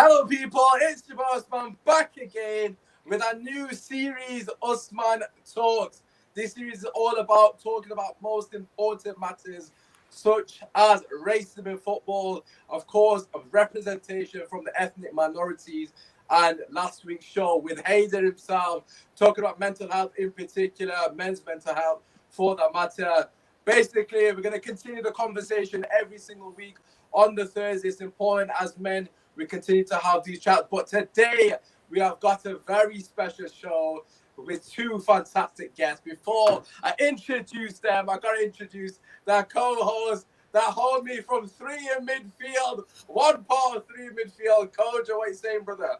Hello, people. It's your boy Usmaan back again with a new series, Usmaan Talks. This series is all about talking about most important matters, such as racism in football, of course, representation from the ethnic minorities, and last week's show with Hayden himself, talking about mental health in particular, men's mental health for that matter. Basically, we're going to continue the conversation every single week on the Thursday. It's important as men we continue to have these chats. But today, we have got a very special show with two fantastic guests. Before I introduce them, I got to introduce their co-host that hold me from three in midfield, one part of three in midfield. Coach, what are you saying, brother?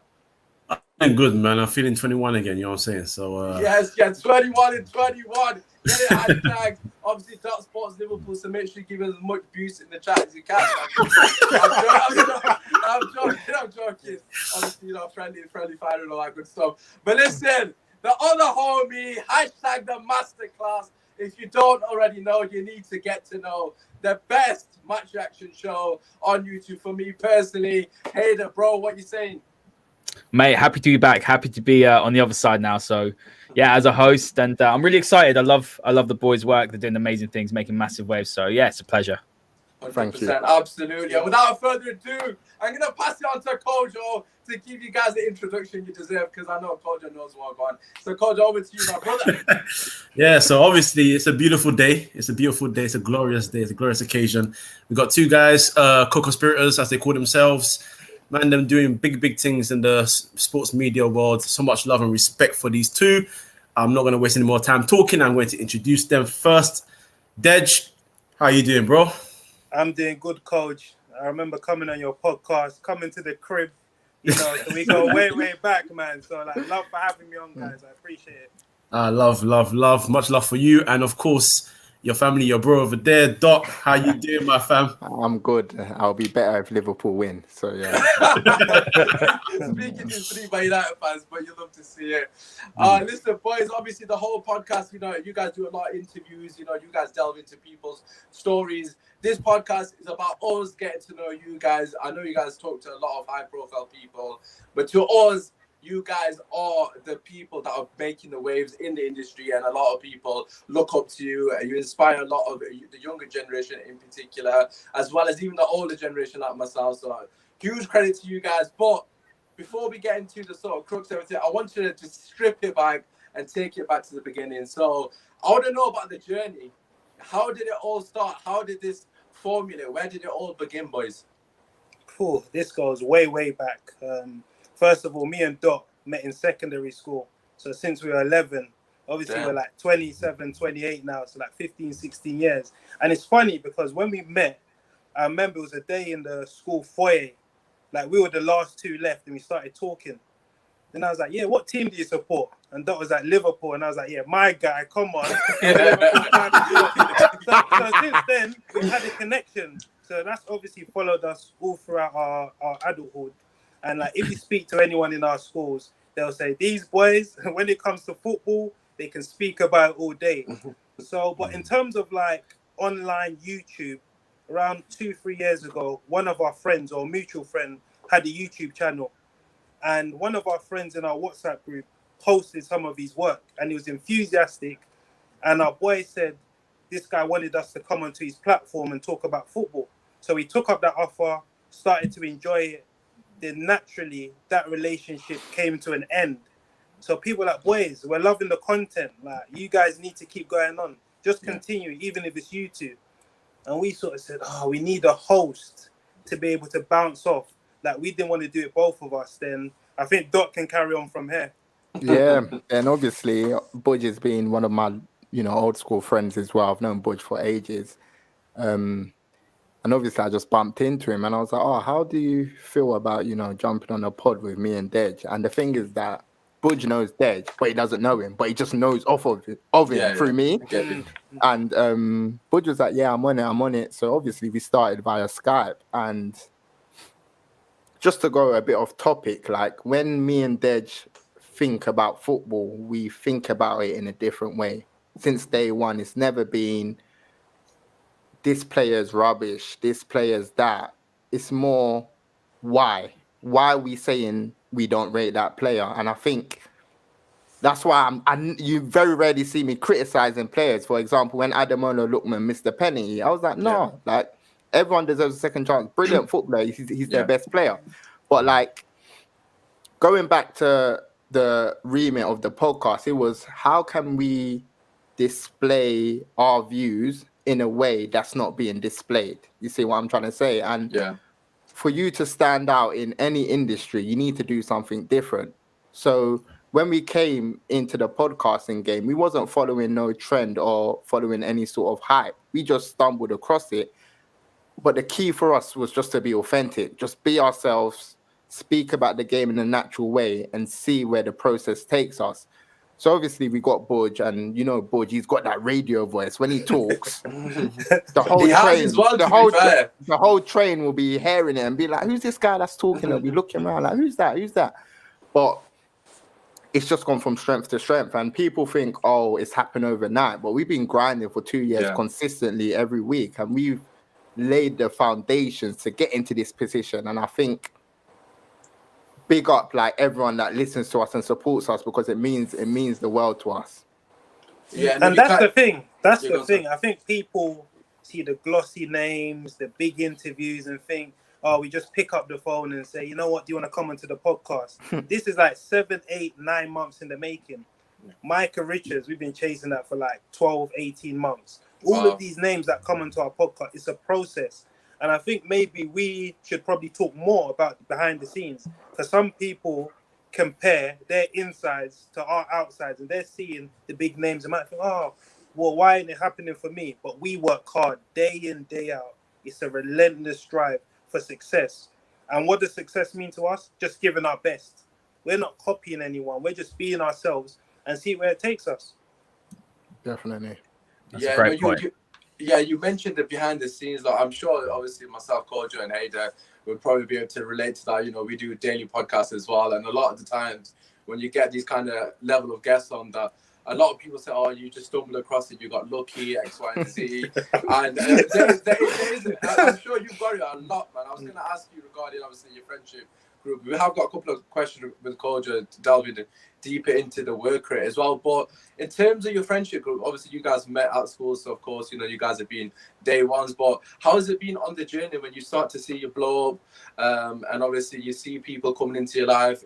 I'm good, man. I'm feeling 21 again, you know what I'm saying? So Yes, 21 and 21. Get it hashtag. Obviously, Dot Sports Liverpool, so make sure you give us as much boost in the chat as you can. I'm joking. Obviously, friendly fire and all that good stuff. But listen, the other homie, hashtag the masterclass. If you don't already know, you need to get to know the best match reaction show on YouTube for me personally. Hey there, bro, what you saying? Mate, happy to be back. Happy to be on the other side now. So, yeah, as a host, and I'm really excited. I love the boys' work. They're doing amazing things, making massive waves. So, yeah, it's a pleasure. 100%, thank you. Absolutely. And without further ado, I'm going to pass it on to Kojo to give you guys the introduction you deserve, because I know Kojo knows what I'm going. So, Kojo, over to you, my brother. Yeah, so obviously it's a beautiful day. It's a beautiful day. It's a glorious day. It's a glorious occasion. We've got two guys, co-conspirators, as they call themselves. Man, them doing big things in the sports media world. So much love and respect for these two. I'm not going to waste any more time talking. I'm going to introduce them first. Dej, how you doing, bro? I'm doing good, Coach. I remember coming on your podcast, coming to the crib. So we go way back, man. So love for having me on, guys. I appreciate it. Love. Much love for you. And of course, your family, your bro over there. Doc, how you doing, my fam? I'm good. I'll be better if Liverpool win. So, yeah. Speaking to three by United fans, but you love to see it. Listen, boys, obviously the whole podcast, you guys do a lot of interviews. You guys delve into people's stories. This podcast is about us getting to know you guys. I know you guys talk to a lot of high-profile people, but to us, you guys are the people that are making the waves in the industry, and a lot of people look up to you. You inspire a lot of the younger generation in particular, as well as even the older generation like myself. So huge credit to you guys. But before we get into the sort of crux of everything, I want you to just strip it back and take it back to the beginning. So I want to know about the journey. How did it all start? How did this formulate? Where did it all begin, boys? Cool. This goes way back. First of all, me and Dot met in secondary school. So since we were 11, obviously we're like 27, 28 now. So like 15, 16 years. And it's funny because when we met, I remember it was a day in the school foyer. Like we were the last two left and we started talking. Then I was like, yeah, what team do you support? And Dot was like, Liverpool. And I was like, yeah, my guy, come on. so since then, we've had a connection. So that's obviously followed us all throughout our adulthood. And like, if you speak to anyone in our schools, they'll say these boys, when it comes to football, they can speak about it all day. So, but in terms of like online YouTube, around 2-3 years ago, one of our friends or mutual friend had a YouTube channel, and one of our friends in our WhatsApp group posted some of his work, and he was enthusiastic. And our boy said this guy wanted us to come onto his platform and talk about football. So we took up that offer, started to enjoy it. Then naturally that relationship came to an end. So people like, boys, we're loving the content. Like, you guys need to keep going on. Just continue, even if it's you two. And we sort of said, we need a host to be able to bounce off. Like, we didn't want to do it, both of us. Then I think Doc can carry on from here. Yeah, and obviously Budge has been one of my, old school friends as well. I've known Budge for ages. And obviously I just bumped into him and I was like, how do you feel about, jumping on a pod with me and Dej? And the thing is that Budge knows Dej, but he doesn't know him, but he just knows of him through me. And Budge was like, yeah, I'm on it. So obviously we started via Skype. And just to go a bit off topic, like when me and Dej think about football, we think about it in a different way. Since day one, it's never been this player's rubbish, this player's that. It's more why. why are we saying we don't rate that player? And I think that's why you very rarely see me criticizing players. For example, when Ademola Lookman missed the penalty, I was like, no, like everyone deserves a second chance. Brilliant footballer, he's their best player. But like going back to the remit of the podcast, it was how can we display our views in a way that's not being displayed? You see what I'm trying to say? And for you to stand out in any industry, you need to do something different. So when we came into the podcasting game, we wasn't following no trend or following any sort of hype. We just stumbled across it. But the key for us was just to be authentic, just be ourselves, speak about the game in a natural way and see where the process takes us. So obviously we got Budge, and you know Budge, he's got that radio voice. When he talks, the whole train will be hearing it and be like, "Who's this guy that's talking?" They'll be looking around like, "Who's that? Who's that?" But it's just gone from strength to strength, and people think, "Oh, it's happened overnight." But we've been grinding for 2 years consistently every week, and we've laid the foundations to get into this position. And I think big up like everyone that listens to us and supports us, because it means the world to us. And that's the thing. That's the thing. I think people see the glossy names, the big interviews, and think, oh, we just pick up the phone and say, you know what, do you want to come onto the podcast? This is like 7, 8, 9 months in the making. Micah Richards, we've been chasing that for like 12, 18 months. All of these names that come into our podcast, it's a process. And I think maybe we should probably talk more about behind the scenes, because some people compare their insides to our outsides, and they're seeing the big names and might think, oh, well, why ain't it happening for me? But we work hard day in, day out. It's a relentless drive for success. And what does success mean to us? Just giving our best. We're not copying anyone. We're just being ourselves and see where it takes us. Definitely. That's a great point. You mentioned the behind the scenes. Like, I'm sure, obviously, myself, Kojo, and Hader would probably be able to relate to that. You know, we do daily podcasts as well, and a lot of the times when you get these kind of level of guests on, that a lot of people say, "Oh, you just stumbled across it. You got lucky, X, Y, and Z." And there is, I'm sure you've got it a lot, man. I was going to ask you regarding, obviously, your friendship group. We have got a couple of questions with Kojo to delve deeper into the work rate as well. But in terms of your friendship group, obviously you guys met at school, so of course, you know, you guys have been day ones. But how has it been on the journey when you start to see you blow up, and obviously you see people coming into your life?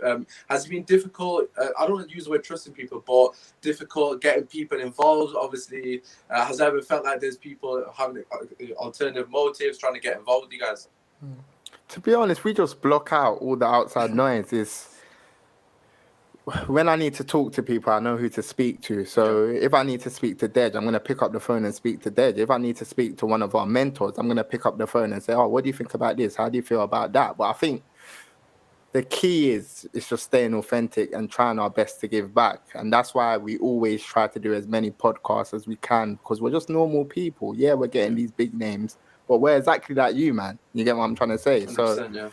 Has it been difficult? I don't want to use the word trusting people, but difficult getting people involved. Obviously, has it ever felt like there's people having alternative motives trying to get involved with you guys? To be honest, we just block out all the outside noise. When I need to talk to people, I know who to speak to. So if I need to speak to Dej, I'm going to pick up the phone and speak to Dej. If I need to speak to one of our mentors, I'm going to pick up the phone and say, "Oh, what do you think about this? How do you feel about that?" But I think the key is just staying authentic and trying our best to give back. And that's why we always try to do as many podcasts as we can, because we're just normal people. Yeah, we're getting these big names, but we're exactly like you, man. You get what I'm trying to say? So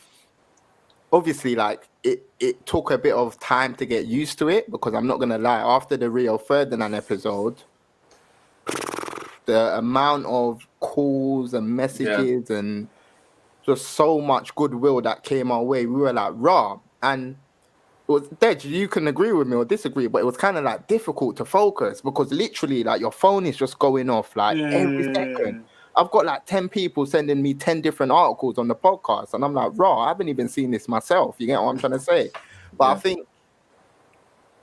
obviously, like, it took a bit of time to get used to it, because I'm not going to lie, after the Rio Ferdinand episode, the amount of calls and messages and just so much goodwill that came our way, we were like, raw. And it was, Dej, you can agree with me or disagree, but it was kind of like difficult to focus, because literally, like, your phone is just going off like every second. I've got like 10 people sending me 10 different articles on the podcast, and I'm like, raw, I haven't even seen this myself. You get what I'm trying to say? But I think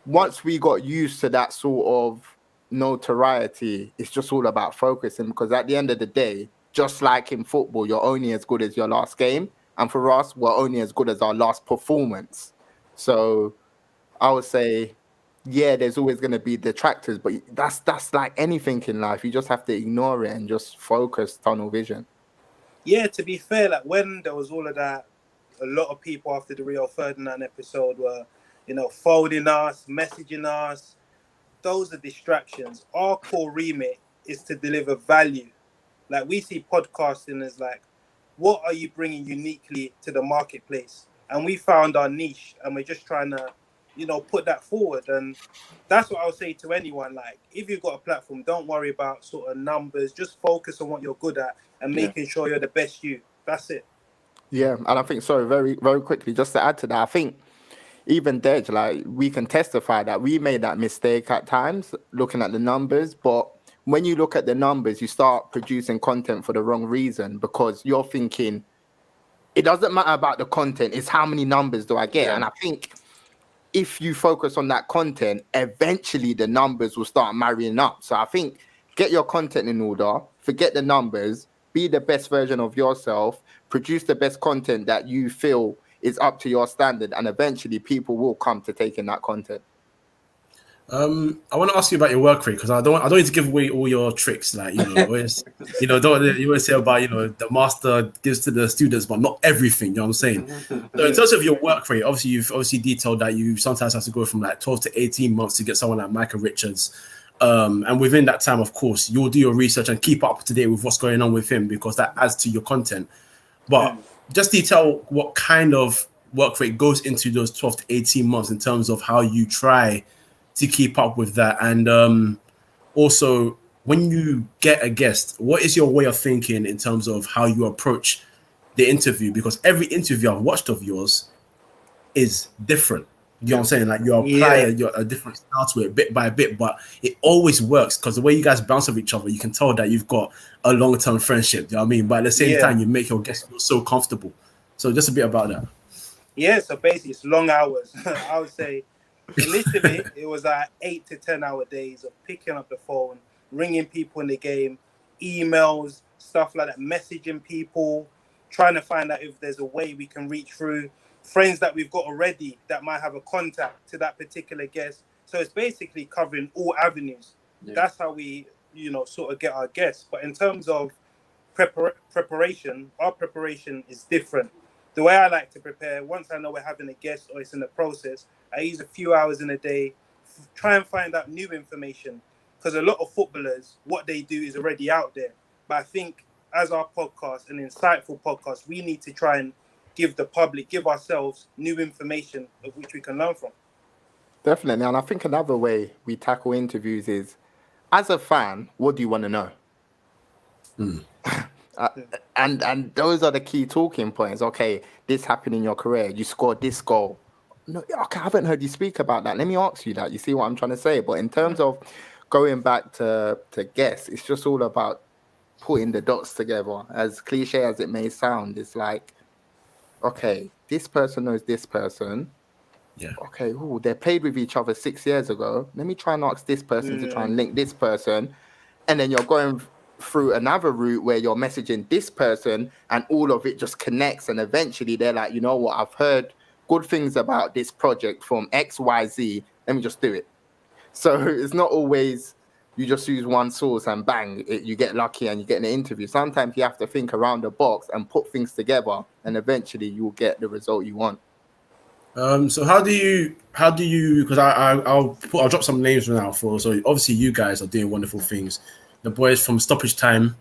once we got used to that sort of notoriety, it's just all about focusing, because at the end of the day, just like in football, you're only as good as your last game. And for us, we're only as good as our last performance. So I would say, yeah, there's always going to be detractors, but that's like anything in life. You just have to ignore it and just focus, tunnel vision. Yeah, to be fair, like when there was all of that, a lot of people after the Rio Ferdinand episode were, you know, phoning us, messaging us. Those are distractions. Our core remit is to deliver value. Like, we see podcasting as like, what are you bringing uniquely to the marketplace? And we found our niche, and we're just trying to, you know, put that forward. And that's what I would say to anyone. Like, if you've got a platform, don't worry about sort of numbers. Just focus on what you're good at and making sure you're the best you. That's it. Yeah, and I think, sorry, very, very quickly, just to add to that, I think even Dej, like, we can testify that we made that mistake at times looking at the numbers. But when you look at the numbers, you start producing content for the wrong reason, because you're thinking it doesn't matter about the content, it's how many numbers do I get. Yeah. And I think if you focus on that content, eventually the numbers will start marrying up. So I think get your content in order, forget the numbers, be the best version of yourself, produce the best content that you feel is up to your standard, and eventually people will come to take in that content. I want to ask you about your work rate, because I don't need to give away all your tricks. Like, you know, always, you know, don't you always say about, you know, the master gives to the students, but not everything. You know what I'm saying? So in terms of your work rate, obviously you've detailed that you sometimes have to go from like 12 to 18 months to get someone like Micah Richards. And within that time, of course, you'll do your research and keep up to date with what's going on with him, because that adds to your content. But just detail what kind of work rate goes into those 12 to 18 months in terms of how you try to keep up with that. And also, when you get a guest, what is your way of thinking in terms of how you approach the interview? Because every interview I've watched of yours is different. You know what I'm saying? Like, you apply a different style to it bit by bit, but it always works because the way you guys bounce off each other, you can tell that you've got a long-term friendship. You know what I mean? But at the same time, you make your guests feel so comfortable. So just a bit about that. Yeah, so basically it's long hours. I would say initially it was 8 to 10 hour days of picking up the phone, ringing people in the game, emails, stuff like that, messaging people, trying to find out if there's a way we can reach through friends that we've got already that might have a contact to that particular guest. So it's basically covering all avenues. Yeah. That's how we, you know, sort of get our guests. But in terms of preparation, our preparation is different. The way I like to prepare, once I know we're having a guest or it's in the process, I use a few hours in a day, try and find out new information. Because a lot of footballers, what they do is already out there. But I think as our podcast, an insightful podcast, we need to try and give the public, give ourselves new information of which we can learn from. Definitely. And I think another way we tackle interviews is, as a fan, what do you want to know? And those are the key talking points. Okay, this happened in your career. You scored this goal. No, okay, I haven't heard you speak about that. Let me ask you that. You see what I'm trying to say? But in terms of going back to guests, it's just all about putting the dots together. As cliche as it may sound, it's like, okay, this person knows this person. Yeah. Okay, they played with each other 6 years ago. Let me try and ask this person to try and link this person. And then you're going through another route where you're messaging this person and all of it just connects. And eventually they're like, you know what, I've heard good things about this project from XYZ. Let me just do it. So it's not always you just use one source and bang, you get lucky and you get an interview. Sometimes you have to think around the box and put things together, and eventually you'll get the result you want. So how do you, because I'll drop some names now for, so obviously you guys are doing wonderful things. The boys from Stoppage Time,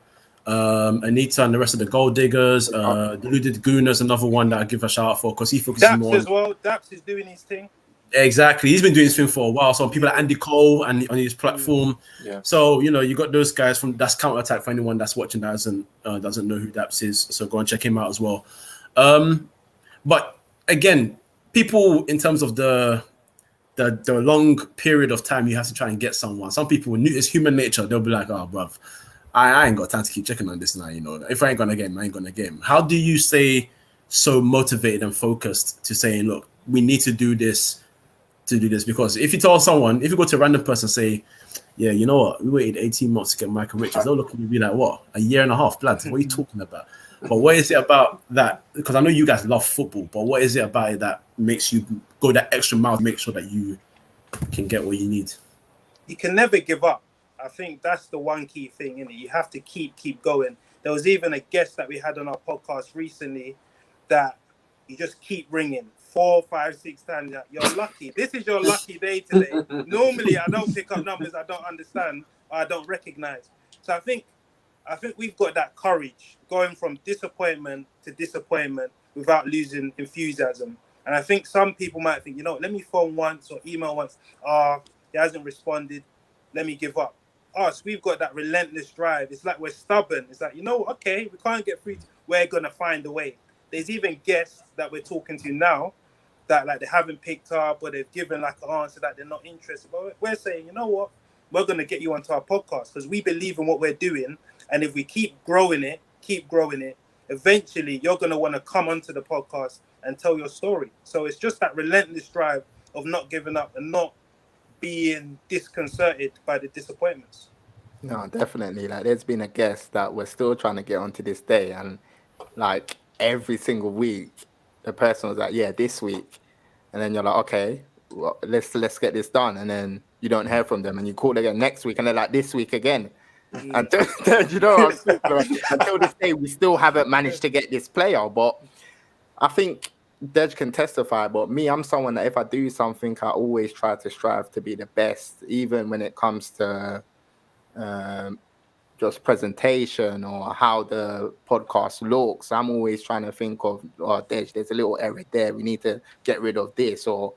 Anita and the rest of the Gold Diggers, Deluded Gooners, another one that I give a shout out for because he focuses Daps more on, as well. Daps is doing his thing. Exactly, he's been doing his thing for a while. So people like Andy Cole and on his platform. Yeah. So you know you got those guys from that's Counter Attack for anyone that's watching that doesn't know who Daps is. So go and check him out as well. But again, people in terms of the long period of time you have to try and get someone. Some people, it's human nature. They'll be like, "Oh, bruv, I ain't got time to keep checking on this now. You know, if I ain't gonna get him, I ain't gonna get him." How do you stay so motivated and focused to saying, "Look, we need to do this." Because if you tell someone, if you go to a random person and say, yeah, you know what, we waited 18 months to get Michael Richards, they'll look at you and be like, what, a year and a half, blood? What are you talking about? But what is it about that? Because I know you guys love football, but what is it about it that makes you go that extra mile to make sure that you can get what you need? You can never give up. I think that's the one key thing, innit? You have to keep going. There was even a guest that we had on our podcast recently that you just keep ringing 4, 5, 6 times. You're lucky. This is your lucky day today. Normally, I don't pick up numbers I don't understand or I don't recognize. So I think we've got that courage going from disappointment to disappointment without losing enthusiasm. And I think some people might think, you know, let me phone once or email once. He hasn't responded. Let me give up. Us, we've got that relentless drive. It's like we're stubborn. It's like, you know, okay, we can't get through. We're going to find a way. there's even guests that we're talking to now that like they haven't picked up or they've given like an answer that they're not interested. But we're saying, you know what, we're going to get you onto our podcast because we believe in what we're doing, and if we keep growing it, eventually you're going to want to come onto the podcast and tell your story. So it's just that relentless drive of not giving up and not being disconcerted by the disappointments. No, definitely. Like, there's been a guest that we're still trying to get on to this day, and like every single week, the person was like, "Yeah, this week," and then you're like, "Okay, well, let's get this done," and then you don't hear from them, and you call again next week, and they're like, "This week again," and you know what I'm saying? Like, until this day, we still haven't managed to get this player. But I think Dej can testify. But me, I'm someone that if I do something, I always try to strive to be the best, even when it comes to just presentation or how the podcast looks. I'm always trying to think of, oh, there's a little error there. We need to get rid of this, or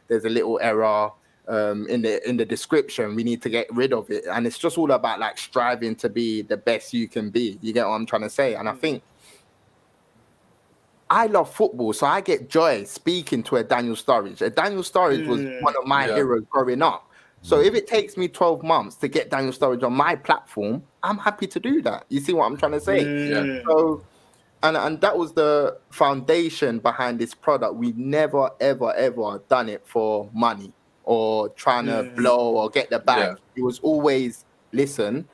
there's a little error in the description. We need to get rid of it. And it's just all about like striving to be the best you can be. You get what I'm trying to say? And I think I love football, so I get joy speaking to a Daniel Sturridge. A Daniel Sturridge was one of my heroes growing up. So if it takes me 12 months to get Daniel Sturridge on my platform, I'm happy to do that. You see what I'm trying to say? So, and that was the foundation behind this product. We never, ever, ever done it for money or trying to blow or get the bag. It was always, listen,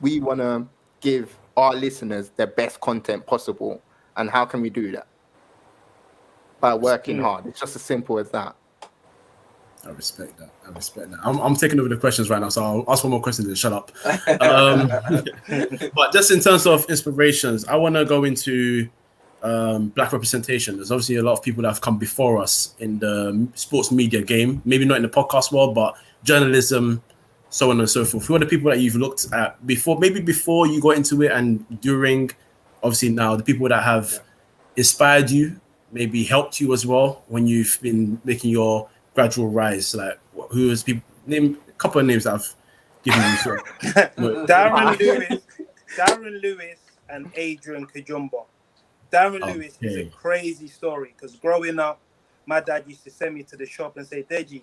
we want to give our listeners the best content possible. And how can we do that? By working hard. It's just as simple as that. I respect that. I'm taking over the questions right now, so I'll ask one more question and shut up. But just in terms of inspirations, I want to go into black representation. There's obviously a lot of people that have come before us in the sports media game, maybe not in the podcast world, but journalism, so on and so forth. Who are the people that you've looked at before, maybe before you got into it and during, obviously now, the people that have inspired you, maybe helped you as well when you've been making your gradual rise? Like, who is people? Name a couple of names that I've given you. So. Darren Lewis and Adrian Kajumba. Darren Lewis is a crazy story because growing up, my dad used to send me to the shop and say, Deji,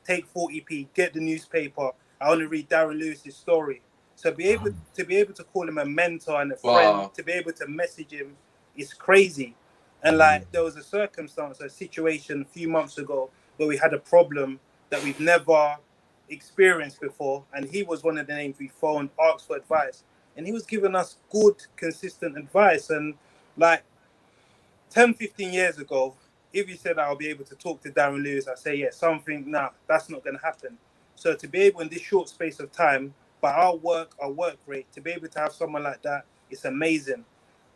take 40p, get the newspaper. I want to read Darren Lewis's story. So to be able to call him a mentor and a friend, to be able to message him is crazy. And like there was a situation a few months ago where we had a problem that we've never experienced before. And he was one of the names we phoned, asked for advice. And he was giving us good, consistent advice. And like 10, 15 years ago, if you said I'll be able to talk to Darren Lewis, I say, yeah, that's not going to happen. So to be able in this short space of time, by our work rate, to be able to have someone like that, it's amazing.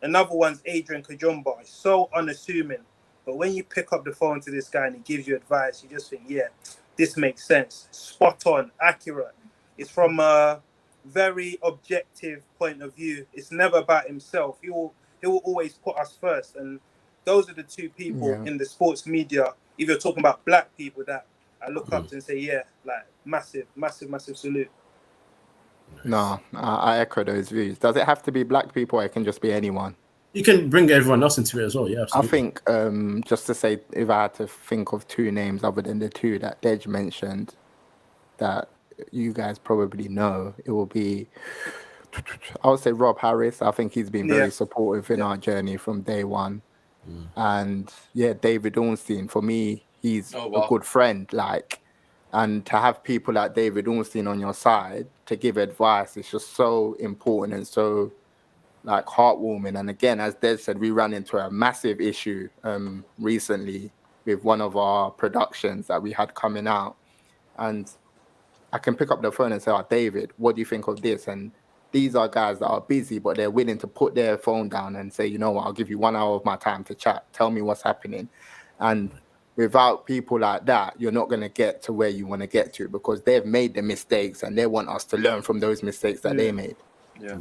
Another one's Adrian Kajumba. He's so unassuming. But when you pick up the phone to this guy and he gives you advice, you just think, yeah, this makes sense. Spot on, accurate. It's from a very objective point of view. It's never about himself. He will always put us first. And those are the two people in the sports media, if you're talking about black people, that I look up to and say, yeah, like massive, massive, massive salute. No, I echo those views. Does it have to be black people or it can just be anyone? You can bring everyone else into it as well, yeah, absolutely. I think, just to say, if I had to think of two names other than the two that Dej mentioned that you guys probably know, it will be, I would say Rob Harris. I think he's been very supportive in our journey from day one. And David Ornstein, for me, he's a good friend. Like, and to have people like David Ornstein on your side to give advice is just so important and so like heartwarming. And again, as Des said, we ran into a massive issue recently with one of our productions that we had coming out. And I can pick up the phone and say, oh, David, what do you think of this? And these are guys that are busy, but they're willing to put their phone down and say, you know what, I'll give you 1 hour of my time to chat. Tell me what's happening. And without people like that, you're not going to get to where you want to get to because they've made the mistakes and they want us to learn from those mistakes that they made. Yeah.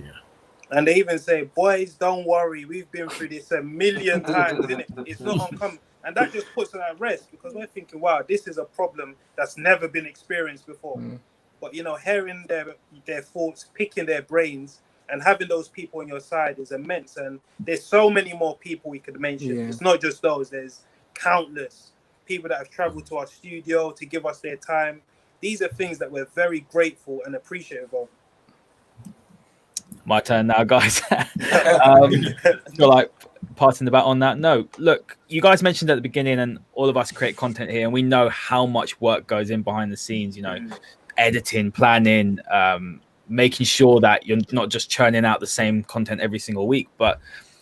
And they even say, boys, don't worry. We've been through this a million times, innit? It's not uncommon. And that just puts it at rest because we're thinking, wow, this is a problem that's never been experienced before. But, you know, hearing their thoughts, picking their brains And having those people on your side is immense. And there's so many more people we could mention. Yeah. It's not just those. There's countless people that have traveled to our studio to give us their time. These are things that we're very grateful and appreciative of. My turn now, guys. I feel like passing the bat on that. No, look, you guys mentioned at the beginning, and all of us create content here, and we know how much work goes in behind the scenes, editing, planning, making sure that you're not just churning out the same content every single week. But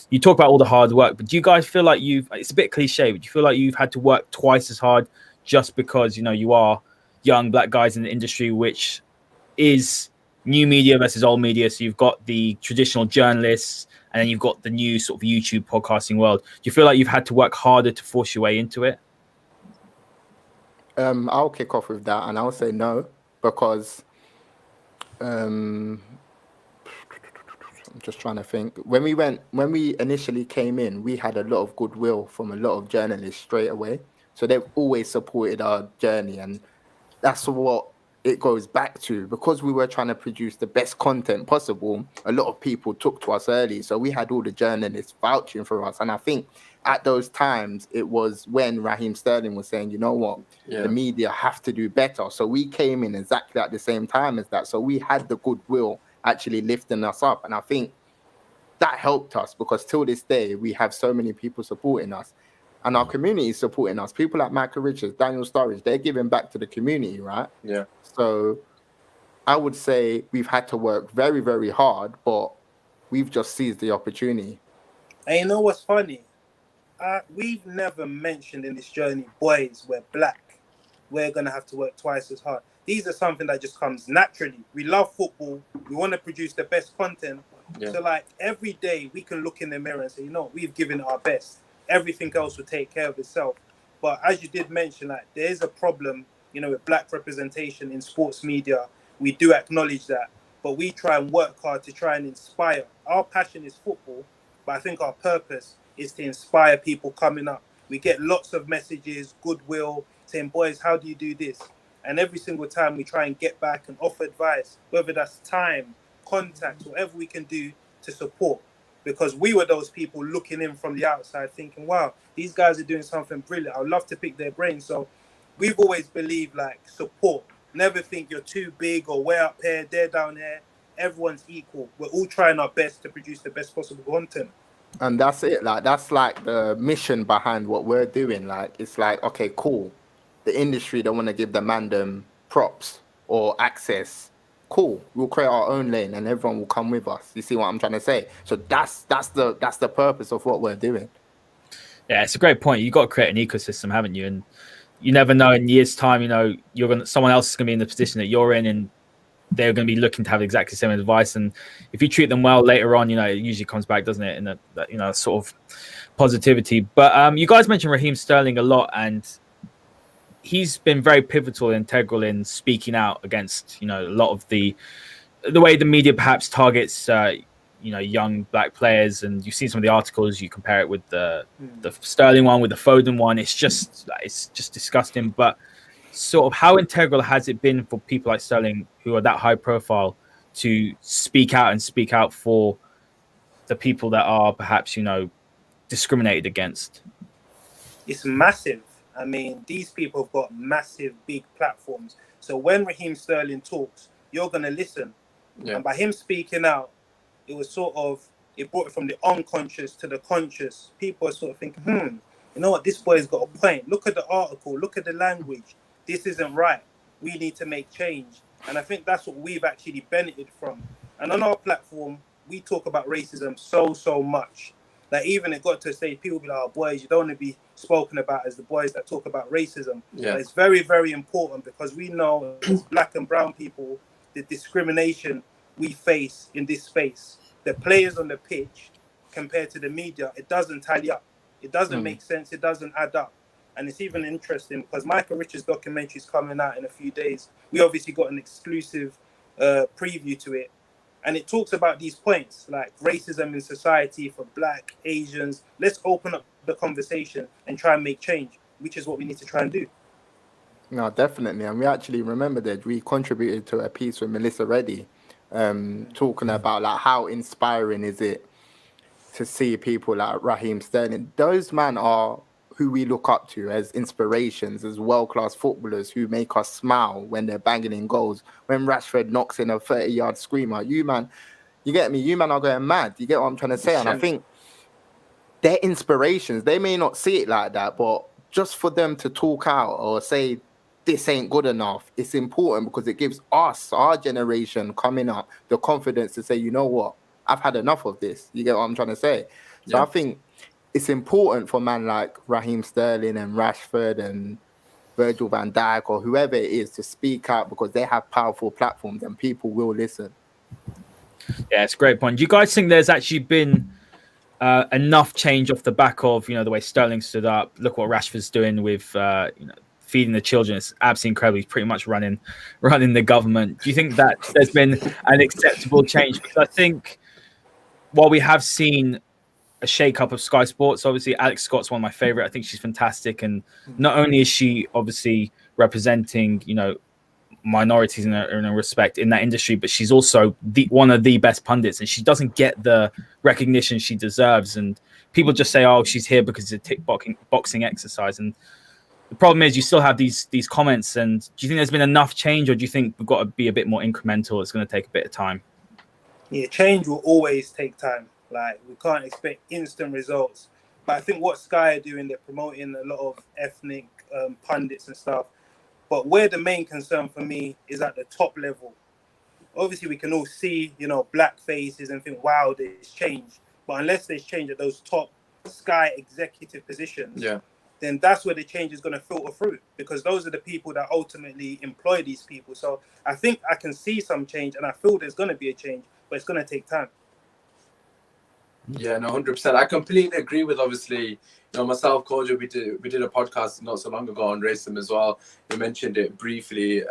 you talk about all the hard work, but do you guys feel like it's a bit cliche, but do you feel like you've had to work twice as hard just because, you are young black guys in the industry, which is new media versus old media? So you've got the traditional journalists, and then you've got the new sort of YouTube podcasting world. Do you feel like you've had to work harder to force your way into it? I'll kick off with that, and I'll say no, because I'm just trying to think. When we initially came in, we had a lot of goodwill from a lot of journalists straight away. So they've always supported our journey, and that's what it goes back to. Because we were trying to produce the best content possible, a lot of people took to us early. So we had all the journalists vouching for us. And I think at those times, it was when Raheem Sterling was saying, you know what, the media have to do better. So we came in exactly at the same time as that. So we had the goodwill actually lifting us up. And I think that helped us, because till this day, we have so many people supporting us. And our community is supporting us. People like Michael Richards, Daniel Sturridge, they're giving back to the community, right? Yeah. So I would say we've had to work very, very hard, but we've just seized the opportunity. And you know what's funny? We've never mentioned in this journey, boys, we're black. We're going to have to work twice as hard. These are something that just comes naturally. We love football. We want to produce the best content. Yeah. So like every day we can look in the mirror and say, we've given it our best. Everything else will take care of itself. But as you did mention, like there is a problem, with black representation in sports media. We do acknowledge that, but we try and work hard to try and inspire. Our passion is football, but I think our purpose is to inspire people coming up. We get lots of messages, goodwill, saying, boys, how do you do this? And every single time we try and get back and offer advice, whether that's time, contact, whatever we can do to support. Because we were those people looking in from the outside thinking, wow, these guys are doing something brilliant. I'd love to pick their brains. So we've always believed support. Never think you're too big or way up here, they're down here. Everyone's equal. We're all trying our best to produce the best possible content. And that's it. That's the mission behind what we're doing. It's okay, cool. The industry don't want to give the man props or access. Cool, we'll create our own lane and everyone will come with us. You see what I'm trying to say? So that's the purpose of what we're doing. Yeah, it's a great point. You've got to create an ecosystem, haven't you? And you never know in years' time, someone else is going to be in the position that you're in, and they're going to be looking to have exactly the same advice. And if you treat them well later on, it usually comes back, doesn't it? In that sort of positivity. But you guys mentioned Raheem Sterling a lot, and he's been very pivotal and integral in speaking out against, a lot of the way the media perhaps targets, young black players. And you've seen some of the articles. You compare it with the Sterling one, with the Foden one. It's just disgusting. But sort of how integral has it been for people like Sterling, who are that high profile, to speak out for the people that are perhaps, discriminated against? It's massive. I mean, these people have got massive, big platforms. So when Raheem Sterling talks, you're going to listen. Yeah. And by him speaking out, it brought it from the unconscious to the conscious. People are sort of thinking, you know what, this boy's got a point. Look at the article, look at the language. This isn't right. We need to make change. And I think that's what we've actually benefited from. And on our platform, we talk about racism so much. Even it got to a stage, people be like, oh, boys, you don't want to be spoken about as the boys that talk about racism. Yeah. But it's very, very important, because we know as black and brown people, the discrimination we face in this space, the players on the pitch compared to the media, it doesn't tally up. It doesn't make sense. It doesn't add up. And it's even interesting because Michael Richards' documentary is coming out in a few days. We obviously got an exclusive preview to it. And it talks about these points, like racism in society for black, Asians. Let's open up the conversation and try and make change, which is what we need to try and do. No, definitely. And we actually remember that we contributed to a piece with Melissa Reddy talking about like how inspiring is it to see people like Raheem Sterling. Those men are who we look up to as inspirations, as world-class footballers who make us smile when they're banging in goals. When Rashford knocks in a 30-yard screamer, you get me? You man are going mad. You get what I'm trying to say? And I think they're inspirations. They may not see it like that, but just for them to talk out or say this ain't good enough, it's important because it gives us, our generation coming up, the confidence to say, you know what, I've had enough of this. You get what I'm trying to say? So I think it's important for man like Raheem Sterling and Rashford and Virgil van Dijk or whoever it is to speak out because they have powerful platforms and people will listen. Yeah, it's a great point. Do you guys think there's actually been enough change off the back of, the way Sterling stood up? Look what Rashford's doing with, feeding the children. It's absolutely incredible. He's pretty much running the government. Do you think that there's been an acceptable change? Because I think while we have seen a shake-up of Sky Sports, obviously Alex Scott's one of my favorite. I think she's fantastic. And not only is she obviously representing, minorities in a respect in that industry, but she's also one of the best pundits, and she doesn't get the recognition she deserves. And people just say, "Oh, she's here because it's a tick boxing exercise." And the problem is, you still have these comments. And do you think there's been enough change, or do you think we've got to be a bit more incremental? It's going to take a bit of time. Yeah, change will always take time. Like, we can't expect instant results. But I think what Sky are doing, they're promoting a lot of ethnic pundits and stuff. But where the main concern for me is at the top level. Obviously, we can all see, black faces and think, wow, there's change. But unless there's change at those top Sky executive positions, then that's where the change is going to filter through, because those are the people that ultimately employ these people. So I think I can see some change, and I feel there's going to be a change, but it's going to take time. Yeah, no, 100%. I completely agree with, obviously, myself, Kojo, we did a podcast not so long ago on racism as well. We mentioned it briefly.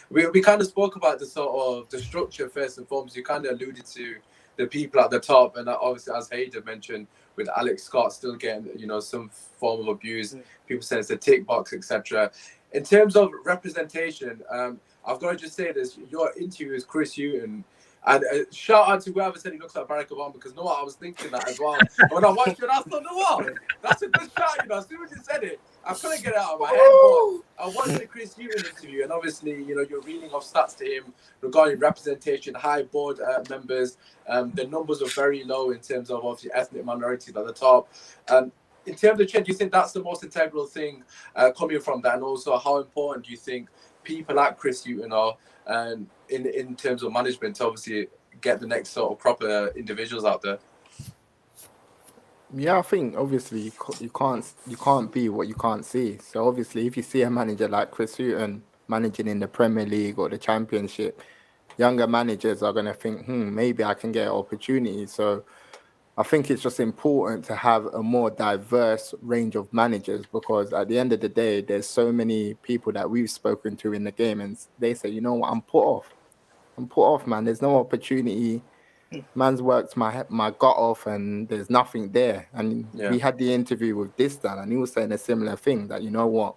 We kind of spoke about the sort of the structure first and foremost. You kind of alluded to the people at the top, and obviously, as Hayden mentioned, with Alex Scott still getting, some form of abuse. People saying it's a tick box, etc. In terms of representation, I've got to just say this: your interview with Chris Hughton. And shout out to whoever said he looks like Barack Obama, because I was thinking that as well. When I watched it, I thought, that's a good shout. As soon as you said it, I couldn't get it out of my head. But I watched the Chris Hughton interview, and obviously, you're reading off stats to him regarding representation, high board members. The numbers are very low in terms of obviously ethnic minorities at the top. In terms of change, do you think that's the most integral thing coming from that? And also, how important do you think people like Chris Hughton are in terms of management to obviously get the next sort of proper individuals out there? Yeah, I think obviously you can't be what you can't see. So obviously, if you see a manager like Chris Hughton managing in the Premier League or the Championship, younger managers are going to think, maybe I can get an opportunity. So I think it's just important to have a more diverse range of managers, because at the end of the day, there's so many people that we've spoken to in the game, and they say, you know what, I'm put off, man. There's no opportunity. Man's worked my gut off, and there's nothing there. And we had the interview with Distan, and he was saying a similar thing, that, you know what,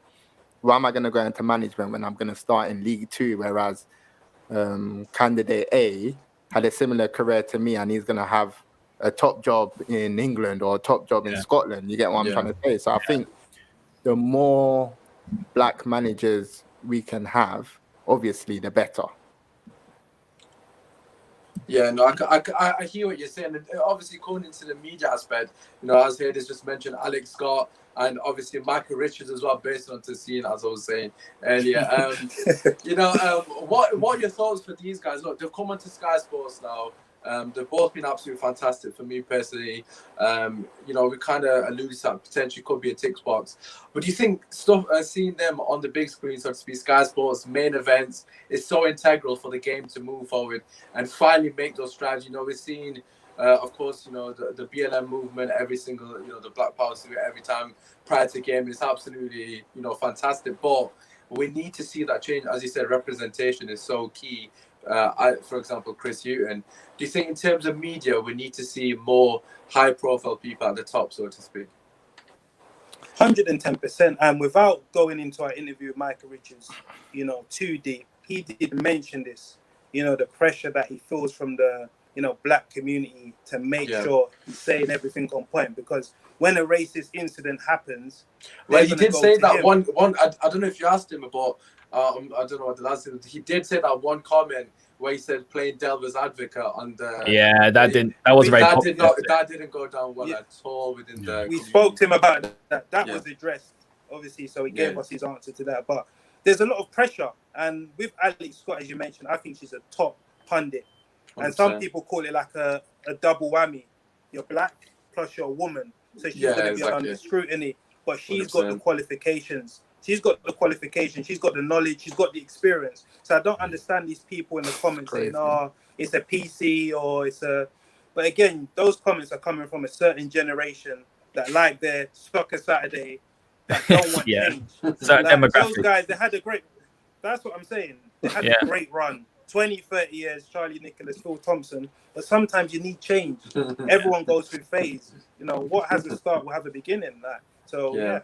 why am I going to go into management when I'm going to start in League Two, whereas candidate A had a similar career to me, and he's going to have a top job in England or a top job in Scotland. You get what I'm trying to say? So I think the more black managers we can have, obviously, the better. Yeah, no, I hear what you're saying. And obviously, going into the media aspect, as Hayden just mentioned, Alex Scott, and obviously Michael Richards as well, based on Tessine, as I was saying earlier. What are your thoughts for these guys? Look, they've come onto Sky Sports now. They've both been absolutely fantastic for me personally. We kind of alluded to that potentially could be a tick box. But do you think seeing them on the big screen, so to speak, Sky Sports, main events, is so integral for the game to move forward and finally make those strides? We're seeing, of course, the BLM movement, every single, the Black Power suit every time prior to game is absolutely, fantastic. But we need to see that change. As you said, representation is so key. For example, Chris Hughton. Do you think in terms of media, we need to see more high-profile people at the top, so to speak? 110%. And without going into our interview with Michael Richards, too deep, he did mention this. the pressure that he feels from the black community to make sure he's saying everything on point, because when a racist incident happens, well, he did say that him. one. I don't know if you asked him about. I don't know what the last thing. He did say that one comment where he said playing devil's advocate on the. Yeah, that was very popular. That didn't go down well at all within the. We spoke to him about that. That was addressed, obviously, so he gave us his answer to that. But there's a lot of pressure, and with Alex Scott, as you mentioned, I think she's a top pundit. 100%. And some people call it like a double whammy. You're black plus you're a woman, so she's going to be under scrutiny. But she's 100%. Got the qualifications. She's got the qualifications. She's got the knowledge. She's got the experience. So I don't understand these people in the comments saying, "Oh, it's a PC or it's a." But again, those comments are coming from a certain generation that like their soccer Saturday, that don't want change. Like, those guys, they had a great. That's what I'm saying. They had a great run. 20, 30 years, Charlie Nicholas, Phil Thompson. But sometimes you need change. Everyone goes through phase. What has a start will have a beginning. So,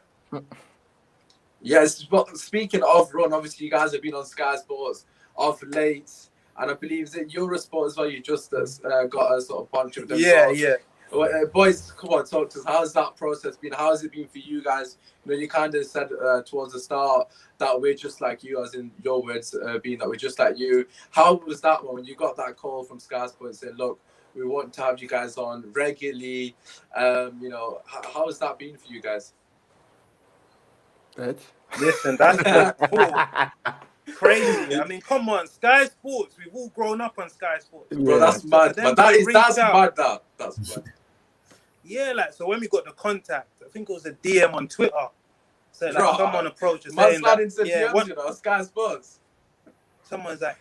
Yes, but speaking of run, obviously you guys have been on Sky Sports of late. And I believe that Eurosport as well, you just got a sort of bunch of them. Boys, come on, talk to us. How's that process been? How has it been for you guys? You kind of said towards the start that we're just like you, as in your words being that we're just like you. How was that when you got that call from Sky Sports and said, look, we want to have you guys on regularly? How has that been for you guys? Listen, that's cool. Crazy. I mean, come on, Sky Sports. We've all grown up on Sky Sports. Bro, that's mad. But that's mad. That's mad. Yeah, so when we got the contact, I think it was a DM on Twitter. So someone approached us saying that, Sky Sports. Someone's like,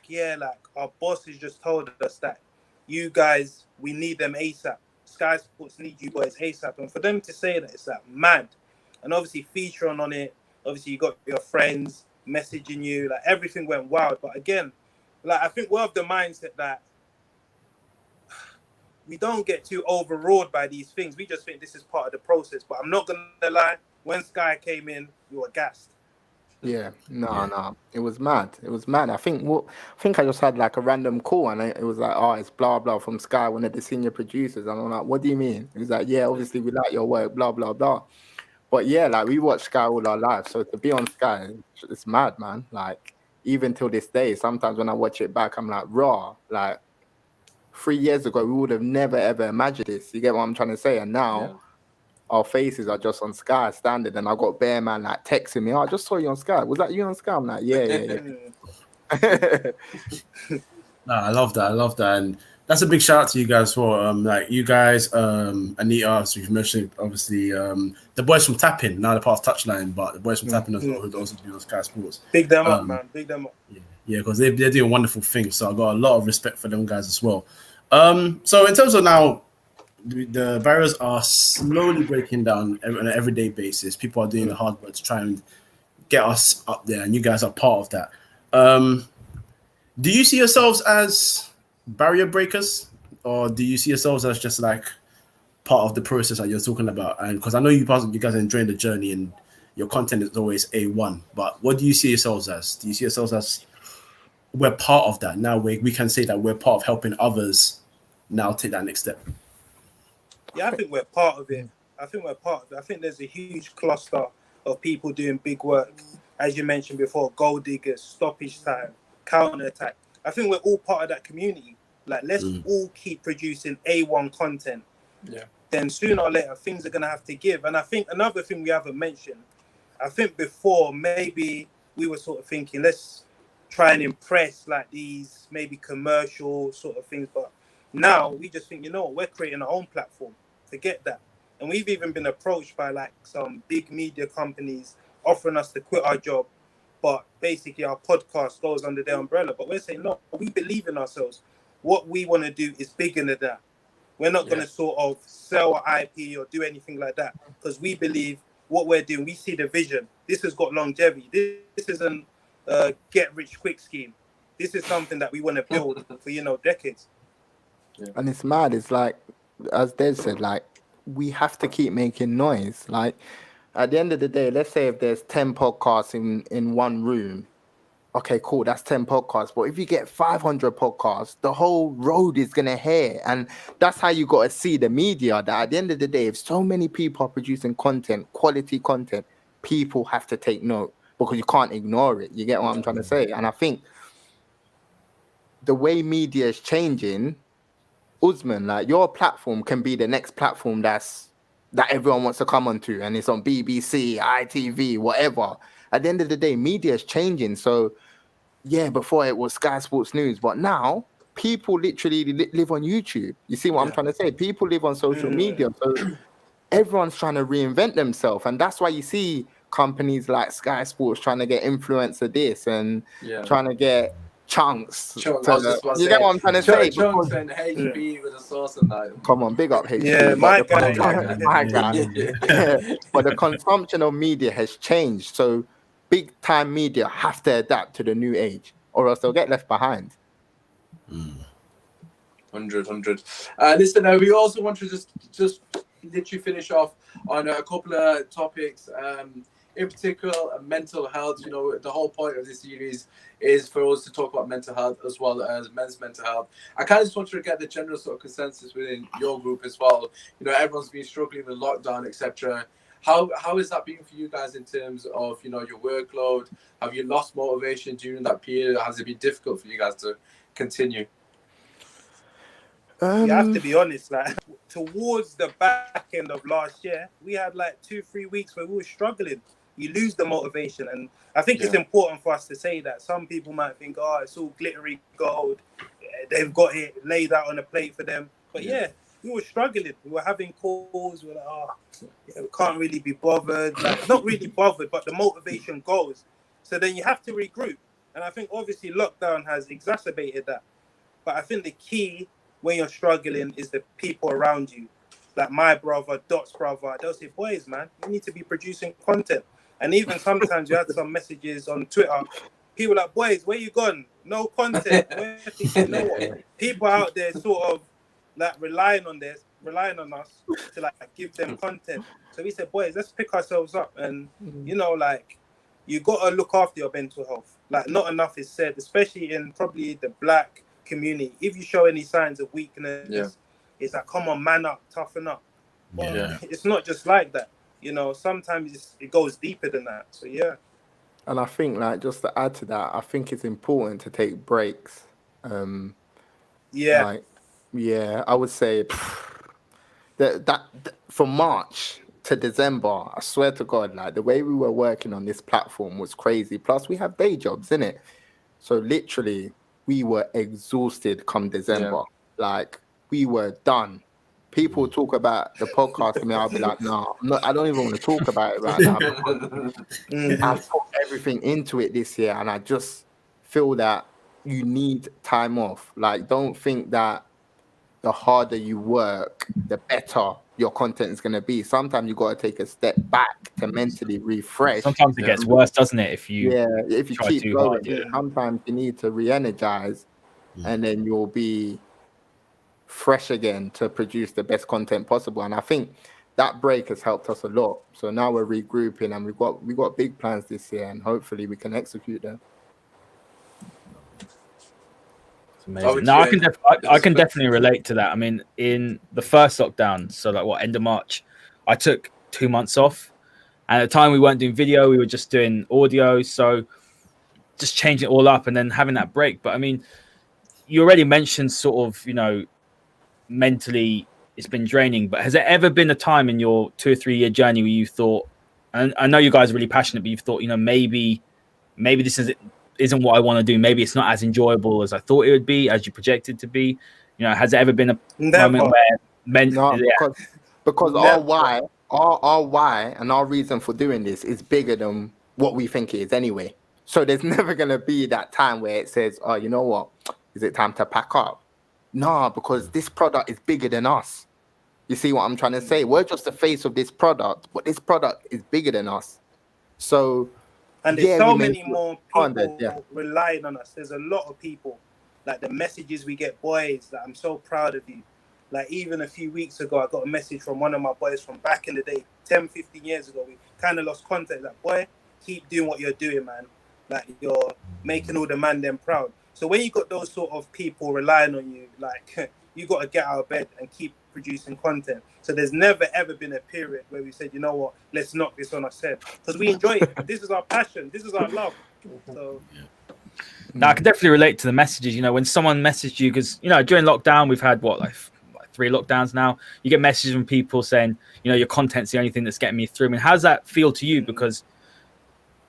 our boss has just told us that you guys, we need them ASAP. Sky Sports need you boys ASAP. And for them to say that, it's mad. And obviously featuring on it, obviously you got your friends messaging you, everything went wild. But again, I think we're of the mindset that we don't get too overawed by these things. We just think this is part of the process. But I'm not gonna lie, when Sky came in, we were gassed. Yeah, no, it was mad. I think I just had a random call, and it was it's blah blah from Sky, one of the senior producers, and I'm like, what do you mean? He was like, yeah, obviously we like your work, blah blah blah. But we watch Sky all our lives, so to be on Sky, it's mad, man. Even till this day, sometimes when I watch it back, I'm like, raw. 3 years ago, we would have never ever imagined this. You get what I'm trying to say? And now, our faces are just on Sky standard, and I got Bear Man texting me, "Oh, I just saw you on Sky. Was that you on Sky?" I'm like, yeah. No, I love that, and that's a big shout out to you guys for you guys, Anita, as we've mentioned, obviously, the boys from Tapping, now they're part of Touchline, but the boys from Tapping as well, who also do on Sky Sports. Big them up, man. Big them up. Yeah, because they're doing wonderful things. So I got a lot of respect for them guys as well. So in terms of now, the barriers are slowly breaking down on an everyday basis. People are doing the hard work to try and get us up there, and you guys are part of that. Do you see yourselves as barrier breakers, or do you see yourselves as just part of the process that you're talking about? And because I know you guys are enjoying the journey and your content is always A1, but what do you see yourselves as? Do you see yourselves as we're part of that now? We can say that we're part of helping others now take that next step. Yeah, I think we're part of it. I think there's a huge cluster of people doing big work, as you mentioned before, goal diggers, stoppage time, counter attack. I think we're all part of that community. Let's all keep producing A1 content. Yeah. Then sooner or later, things are going to have to give. And I think another thing we haven't mentioned, I think before maybe we were sort of thinking, let's try and impress these maybe commercial sort of things. But now we just think, we're creating our own platform. Forget that. And we've even been approached by some big media companies offering us to quit our job. But basically our podcast goes under their umbrella. But we're saying, no, we believe in ourselves. What we want to do is bigger than that. We're not going to sort of sell our IP or do anything like that, because we believe what we're doing, we see the vision. This has got longevity. This isn't a get-rich-quick scheme. This is something that we want to build for, decades. Yeah. And it's mad. It's as Des said, we have to keep making noise. At the end of the day, let's say if there's 10 podcasts in one room, okay, cool, that's 10 podcasts. But if you get 500 podcasts, the whole road is going to hear. And that's how you got to see the media, that at the end of the day, if so many people are producing content, quality content, people have to take note because you can't ignore it. You get what I'm trying to say? And I think the way media is changing, Usman, like your platform can be the next platform that everyone wants to come onto, and it's on BBC, ITV, whatever. At the end of the day, media is changing. So yeah, before it was Sky Sports News, but now people literally live on YouTube. You see what I'm trying to say? People live on social media. So everyone's trying to reinvent themselves. And that's why you see companies like Sky Sports trying to get influencer this and trying to get chunks. I was just about to You say, get what I'm trying to say? Chunks and HB with a sauce and that. Come on, big up HB. Yeah, my guy. My guy. But the consumption of media has changed. So big time media have to adapt to the new age, or else they'll get left behind. 100. Listen, we also want to just literally finish off on a couple of topics. In particular, mental health. You know, the whole point of this series is for us to talk about mental health as well as men's mental health. I kind of just wanted to get the general sort of consensus within your group as well. You know, everyone's been struggling with lockdown, etc. How has that been for you guys in terms of, you know, your workload? Have you lost motivation during that period? Has it been difficult for you guys to continue? You have to be honest, like towards the back end of last year, we had like 2-3 weeks where we were struggling. You lose the motivation, and I think it's important for us to say that. Some people might think, oh, it's all glittery gold, they've got it laid out on a plate for them, but we were struggling. We were having calls, we were like, we can't really be bothered, like not really bothered, but the motivation goes. So then you have to regroup, and I think obviously lockdown has exacerbated that. But I think the key when you're struggling is the people around you. Like my brother, Dot's brother, they'll say, boys, man, you need to be producing content. And even sometimes you had some messages on Twitter, people like, boys, where you gone? No content. You know what? People out there sort of like relying on us to like give them content. So we said, boys, let's pick ourselves up. And, you know, like, you got to look after your mental health. Like, not enough is said, especially in probably the Black community. If you show any signs of weakness, it's like, come on, man up, toughen up. But it's not just like that. You know, sometimes it goes deeper than that. So, yeah. And I think, like, just to add to that, I think it's important to take breaks. I would say that from March to December, I swear to God, like, the way we were working on this platform was crazy. Plus, we have day jobs, innit? So, literally, we were exhausted come December. Like, we were done. People talk about the podcast to me, I'll be like, no, I don't even want to talk about it right now. I've put everything into it this year, and I just feel that you need time off. Like, don't think that the harder you work, the better your content is going to be. Sometimes you got to take a step back to mentally refresh. Sometimes it gets worse, doesn't it? If you keep going, sometimes you need to re-energize, and then you'll be fresh again to produce the best content possible. And I think that break has helped us a lot. So now we're regrouping, and we've got big plans this year, and hopefully we can execute them. Amazing. No, I can definitely relate to that. I mean, in the first lockdown, so like end of March, I took 2 months off, and at the time we weren't doing video, we were just doing audio, so just changing it all up and then having that break. But I mean, you already mentioned sort of, you know, mentally it's been draining, but has there ever been a time in your 2 or 3 year journey where you thought, and I know you guys are really passionate, but you've thought, you know, maybe this isn't what I want to do. Maybe it's not as enjoyable as I thought it would be, as you projected to be. You know, has there ever been a moment where because our why and our reason for doing this is bigger than what we think it is anyway. So there's never gonna be that time where it says, oh, you know what? Is it time to pack up? No, because this product is bigger than us. You see what I'm trying to say? We're just the face of this product, but this product is bigger than us. So and there's so many more people relying on us. There's a lot of people, like the messages we get, boys, that I'm so proud of you. Like even a few weeks ago, I got a message from one of my boys from back in the day, 10, 15 years ago. We kind of lost contact. Like, boy, keep doing what you're doing, man. Like making all the man them proud. So when you got those sort of people relying on you, like you got to get out of bed and keep producing content. So there's never ever been a period where we said, you know what, let's knock this on our head, because we enjoy it. This is our passion. This is our love. So. Now, I can definitely relate to the messages. When someone messaged you, because during lockdown we've had like 3 lockdowns now. You get messages from people saying, your content's the only thing that's getting me through. I mean, how does that feel to you? Because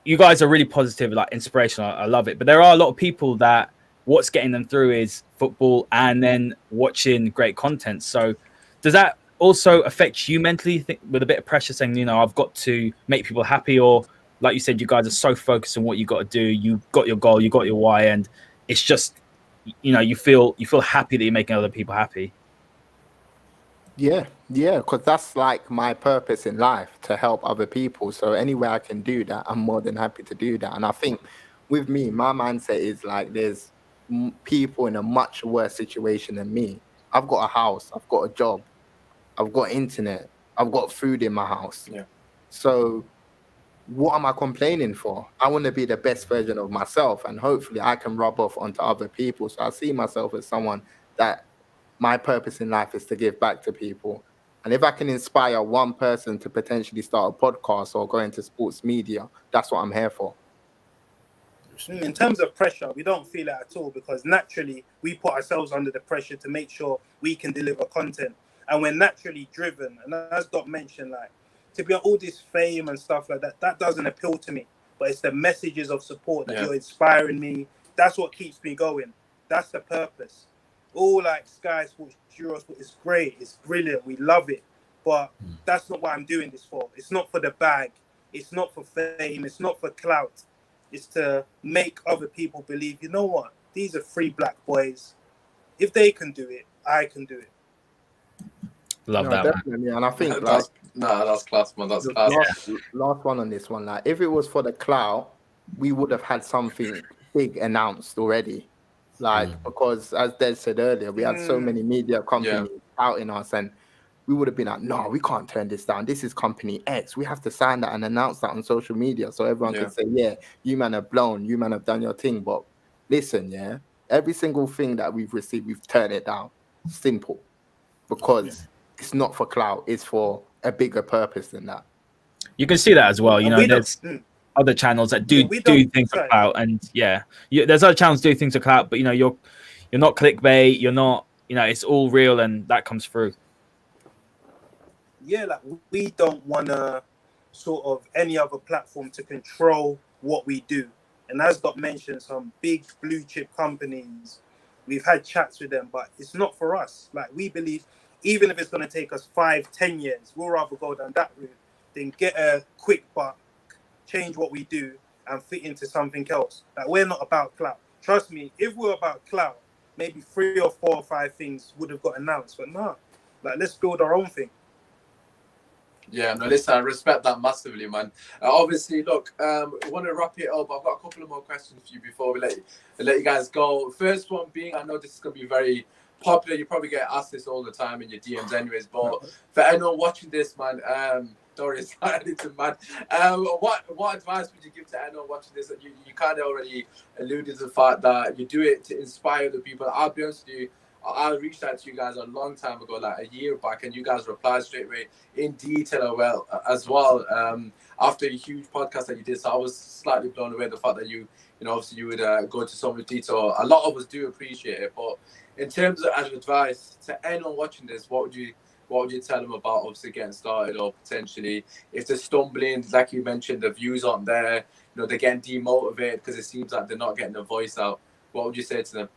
you guys are really positive, like inspirational. I love it. But there are a lot of people that what's getting them through is football and then watching great content. So does that also affect you mentally, with a bit of pressure saying, I've got to make people happy? Or like you said, you guys are so focused on what you got to do. You got your goal, you got your why, and it's just, you feel happy that you're making other people happy. Yeah, because that's like my purpose in life, to help other people. So anywhere I can do that, I'm more than happy to do that. And I think with me, my mindset is like there's people in a much worse situation than me. I've got a house, I've got a job, I've got internet, I've got food in my house. Yeah. So what am I complaining for? I want to be the best version of myself, and hopefully I can rub off onto other people. So I see myself as someone that my purpose in life is to give back to people. And if I can inspire one person to potentially start a podcast or go into sports media, that's what I'm here for. In terms of pressure, we don't feel it at all, because naturally we put ourselves under the pressure to make sure we can deliver content. And we're naturally driven. And as Doc mentioned, like, to be on all this fame and stuff like that, that doesn't appeal to me. But it's the messages of support that you're inspiring me. That's what keeps me going. That's the purpose. All like Sky Sports, Eurosport is great. It's brilliant. We love it. But that's not what I'm doing this for. It's not for the bag. It's not for fame. It's not for clout. It's to make other people believe, you know what? These are 3 black boys. If they can do it, I can do it. Love that, definitely. Man. And I think that's class, man. That's class. Last one on this one. Like, if it was for the clout, we would have had something big announced already. Like, because as Des said earlier, we had so many media companies outing us, and we would have been like, no, we can't turn this down. This is company X. We have to sign that and announce that on social media so everyone can say, yeah, you man have blown, you man have done your thing. But listen, every single thing that we've received, we've turned it down. Simple. Because it's not for clout, it's for a bigger purpose than that. You can see that as well. There's other channels that do things for clout, and there's other channels that do things for clout, but you're not clickbait, you're not, it's all real, and that comes through. Yeah, like, we don't want to sort of any other platform to control what we do. And as Doc mentioned, some big blue chip companies, we've had chats with them, but it's not for us. Like, we believe even if it's going to take us 5-10 years, we'll rather go down that route than get a quick buck, change what we do, and fit into something else. Like, we're not about clout. Trust me, if we're about clout, maybe 3 or 4 or 5 things would have got announced. But no, like, let's build our own thing. Yeah, no, listen, I respect that massively, man. Obviously, look, we want to wrap it up. I've got a couple of more questions for you before we let you guys go. First one being, I know this is going to be very popular. You probably get asked this all the time in your DMs anyways, but for anyone watching this, man, Doris, I need to man. What advice would you give to anyone watching this? You kind of already alluded to the fact that you do it to inspire the people. I'll be honest with you, I reached out to you guys a long time ago, like a year back, and you guys replied straight away in detail as well. After a huge podcast that you did, so I was slightly blown away the fact that you obviously you would go into so much detail. A lot of us do appreciate it, but in terms of advice to anyone watching this, what would you tell them about obviously getting started, or potentially if they're stumbling, like you mentioned, the views aren't there, they're getting demotivated because it seems like they're not getting their voice out. What would you say to them?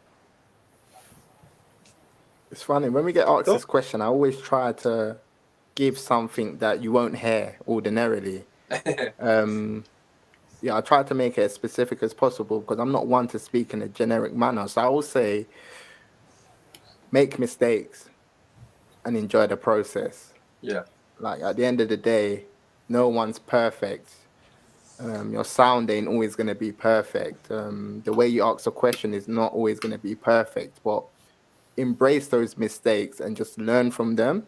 It's funny, when we get asked this question, I always try to give something that you won't hear ordinarily. I try to make it as specific as possible because I'm not one to speak in a generic manner. So I will say, make mistakes and enjoy the process. Yeah. Like, at the end of the day, no one's perfect. Your sound ain't always going to be perfect. The way you ask a question is not always going to be perfect, but embrace those mistakes and just learn from them.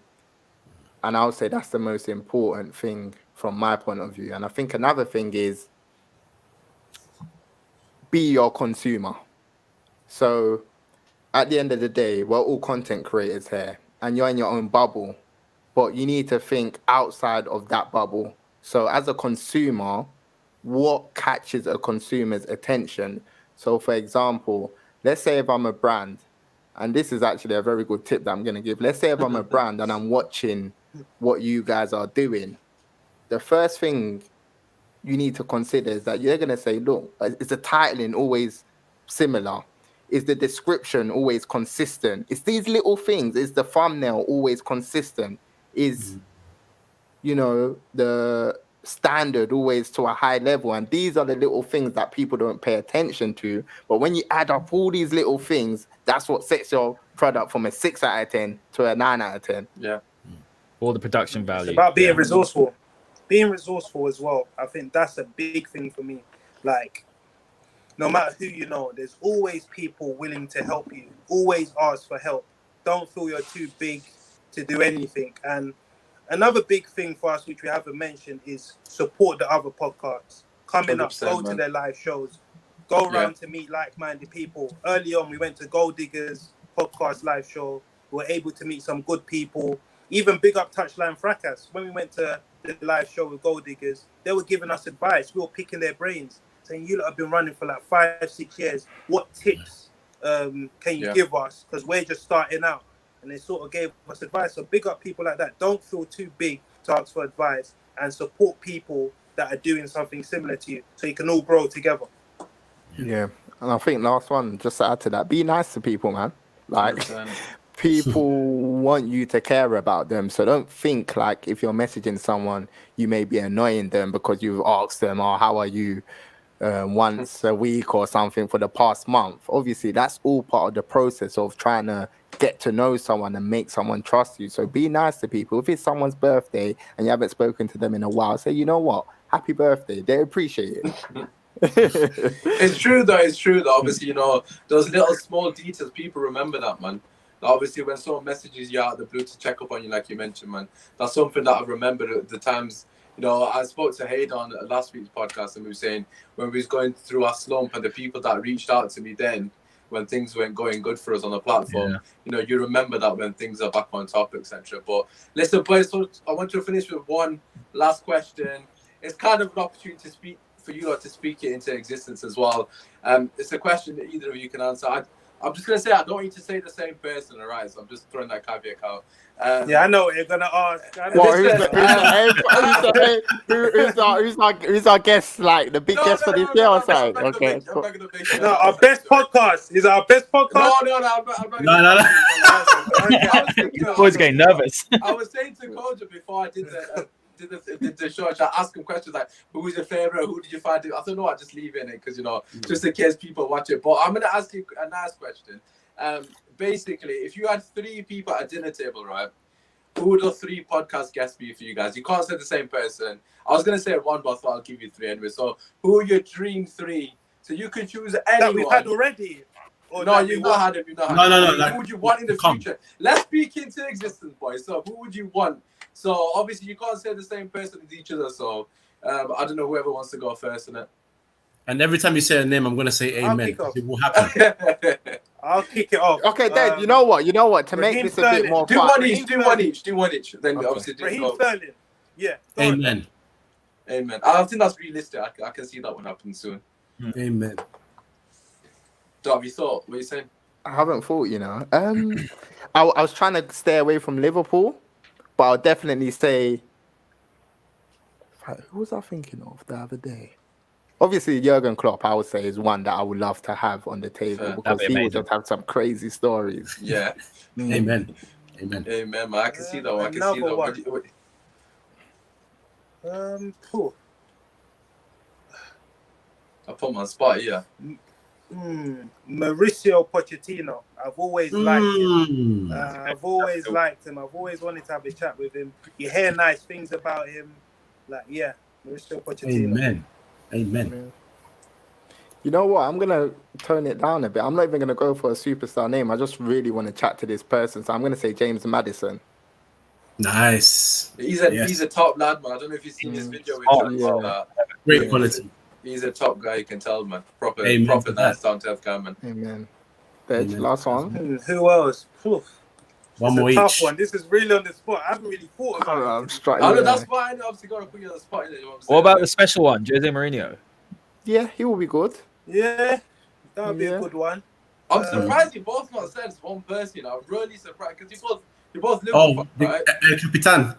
And I would say that's the most important thing from my point of view. And I think another thing is be your consumer. So at the end of the day, we're all content creators here, and you're in your own bubble, but you need to think outside of that bubble. So as a consumer, what catches a consumer's attention? So for example, let's say if I'm a brand, and this is actually a very good tip that I'm going to give. Let's say if I'm a brand and I'm watching what you guys are doing, the first thing you need to consider is that you're going to say, look, is the titling always similar? Is the description always consistent? It's these little things. Is the thumbnail always consistent? Is, you know, the standard always to a high level? And these are the little things that people don't pay attention to. But when you add up all these little things, that's what sets your product from a 6 out of 10 to a 9 out of 10. Yeah. All the production value. It's about being resourceful. Being resourceful as well. I think that's a big thing for me. Like, no matter who you know, there's always people willing to help you. Always ask for help. Don't feel you're too big to do anything. And another big thing for us, which we haven't mentioned, is support the other podcasts. Coming up, go to their live shows. Go around to meet like-minded people. Early on, we went to Gold Diggers podcast live show. We were able to meet some good people. Even big up Touchline Fracas. When we went to the live show with Gold Diggers, they were giving us advice. We were picking their brains, saying, you lot have been running for like 5-6 years. What tips can you give us? Because we're just starting out. And they sort of gave us advice. So big up people like that. Don't feel too big to ask for advice, and support people that are doing something similar to you so you can all grow together. Yeah. And I think last one, just to add to that, be nice to people, man. Like, 100%. People want you to care about them. So don't think like if you're messaging someone, you may be annoying them because you've asked them, oh, how are you once a week or something for the past month. Obviously, that's all part of the process of trying to get to know someone and make someone trust you. So be nice to people. If it's someone's birthday and you haven't spoken to them in a while, say, you know what? Happy birthday. They appreciate it. It's true though. Obviously, you know, those little small details, people remember that, man. Obviously, when someone messages you out of the blue to check up on you, like you mentioned, man, that's something that I've remembered at the times. You know, I spoke to Hayden on last week's podcast, and we were saying when we was going through our slump, and the people that reached out to me then, when things weren't going good for us on the platform, you know, you remember that when things are back on top, etc. But listen, boys, so I want to finish with one last question. It's kind of an opportunity to speak for you lot to speak it into existence as well. It's a question that either of you can answer. I'm just going to say, I don't want you to say the same person, all right? So I'm just throwing that caveat out. I know what you're going to ask. Who's our guest, like the big guest for this year or something? Okay. No, our best podcast. Is our best podcast? No. No. Boys getting nervous. I was saying to Koja before I did the show, I asked him questions like, who was your favorite? Who did you find? I thought, no, I just leave it in it because, you know, just in case people watch it. But I'm going to ask you a nice question. Basically, if you had 3 people at a dinner table, right, who would the 3 podcast guests be for you guys? You can't say the same person. I was going to say one, but I thought I'll give you 3 anyway. So who are your dream 3? So you can choose anyone. That we've had already? No, you've not had it. No. Who would you want in the future? Let's speak into existence, boys. So who would you want? So obviously you can't say the same person as each other. So I don't know, whoever wants to go first in it. And every time you say a name, I'm gonna say amen. It will happen. I'll kick it off. Okay, Dad. You know what? To make this a bit more do fun, one each. Then obviously Raheem Sterling. Yeah. Amen. I think that's realistic. I can see that one happen soon. Amen. Have you thought? What are you saying? I haven't thought, you know. I was trying to stay away from Liverpool, but I'll definitely say. Who was I thinking of the other day? Obviously, Jurgen Klopp, I would say, is one that I would love to have on the table because he would just have some crazy stories. Yeah. Amen, man. I can see that one. I can see that one. I put my spot here. Mauricio Pochettino. I've always liked him. I've always liked him. I've always wanted to have a chat with him. You hear nice things about him. Mauricio Pochettino. Amen. You know what? I'm going to tone it down a bit. I'm not even going to go for a superstar name. I just really want to chat to this person. So I'm going to say James Maddison. Nice. He's a top lad, man. I don't know if you've seen this video with Great quality. He's a top guy, you can tell, man. Proper Amen to nice that. down to earth guy, man. Amen. Dej, Amen. last one. Who else? Oof. One It's more a tough each. one. This is really on the spot. I haven't really thought about I'm it. struggling. I know that's fine. Obviously, got to put you on the spot. You know what I'm What saying? about the special one, Jose Mourinho? Yeah, he will be good. Yeah, that would be Yeah. a good one. I'm surprised you both not said one person. You know, I'm really surprised because you both Oh, Liverpool, the right? Capitan.